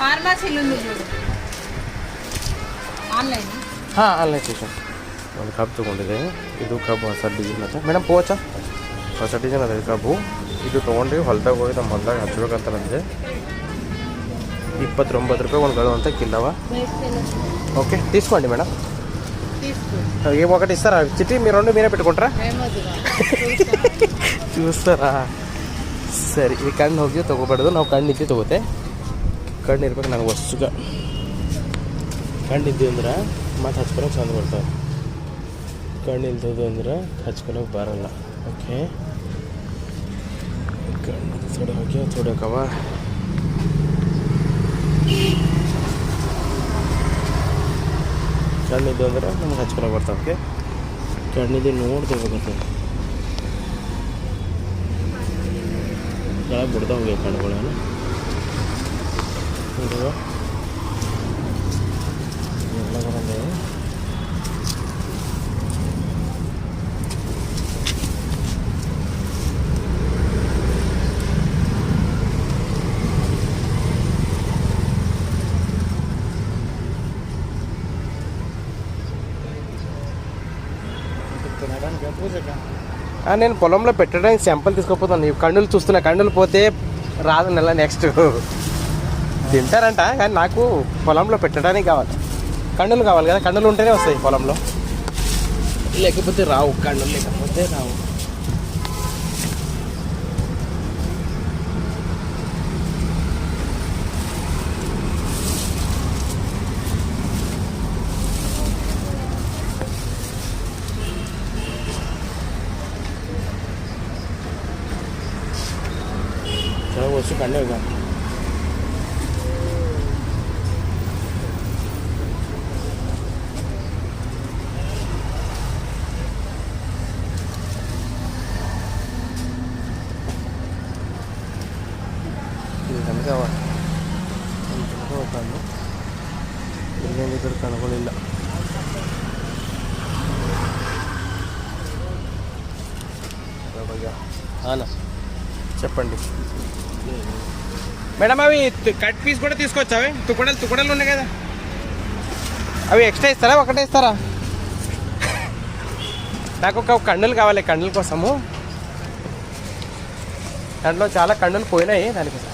ఫార్మసీలు ఉంది చూడు online online station ಒಂದು ಕಬ್ ತೊಗೊಂಡಿದೆ. ಇದು ಕಬ್ಬು ಹೊಸ ಡಿಸೈನ್ ಅದ ಮೇಡಮ್ ಪೋಚ ಹೊಸ ಡಿಸೈನ್ ಅದ ಕಬ್ಬು. ಇದು ತೊಗೊಂಡು ಹೊಲ್ದಾಗ ಹೋಗಿ ನಮ್ಮ ಹೊಲ್ದಾಗ ಹಚ್ಬೇಕಂತಾರಂತೆ. 29 ರೂಪಾಯಿ ಒಂದು గడు అంతా కిలోవా. ఓకే తీసుకోండి మేడం. ఒకటి ఇస్తారా చిట్టి? మీరు రెండు మీరే పెట్టుకుంటారా? చూస్తారా? ಸರಿ ಈ ಕಣ್ಣು ಹೋಗಿ ತೊಗೋಬಾರ್ದು, ನಾವು ಕಣ್ಣು ಇದ್ದು ತೊಗೋತೆ. ಕಣ್ಣು ಇರ್ಬೇಕು ನನಗೆ ವಸ್ತುಗ ಕಣ್ಣು ಇದ್ದು ಅಂದ್ರೆ ಮತ್ತೆ ಹಚ್ಕೊಳಕ್ಕೆ ಚಂದ ಬರ್ತಾವೆ. ಕಣ್ಣು ಇಲ್ದದು ಅಂದ್ರೆ ಹಚ್ಕೊಳಕ್ಕೆ ಬರಲ್ಲ. ಓಕೆ ಕಣ್ಣು ಥೋಡೆ ಹೋಗಿ ಥೋಡಕವ ಕಣ್ಣಿದ್ದು ಅಂದ್ರೆ ನಮ್ಗೆ ಹಚ್ಕೊಳಕ್ಕೆ ಬರ್ತಾವೆ. ಓಕೆ ಕಣ್ಣಿದ್ದು ನೋಡ್ತಿರ್ಬೇಕಾಗ್ತದೆ. ಕೆಳಗೆ ಬಿಡ್ತಾವೆ ಕಣ್ಣುಗಳೇನು ಇದು ಎಲ್ಲ ಬರಲ್ಲ. నేను పొలంలో పెట్టడానికి శాంపుల్ తీసుకోపోతాను. కన్నులు చూస్తున్నా, కన్నులు పోతే రాదు నెల నెక్స్ట్ తింటారంట. కానీ నాకు పొలంలో పెట్టడానికి కావాలి, కన్నులు కావాలి కదా. కన్నులు ఉంటేనే వస్తాయి పొలంలో, లేకపోతే రావు. కన్నులు లేకపోతే రావు. వచ్చి కండే ಇನ್ನೇನು ಇದ್ರ ಕಣ್ಗಳಿಲ್ಲ. ಹಾಂ చెప్పండి మేడం. అవి కట్ పీస్ కూడా తీసుకోవచ్చా? అవి తుకడలు ఉన్నాయి కదా, అవి ఎక్స్ట్రా ఇస్తారా? ఒకటే ఇస్తారా? నాకు ఒక కన్నులు కావాలి, కన్నుల కోసము. దాంట్లో చాలా కన్నులు పోయినాయి దానికోసం.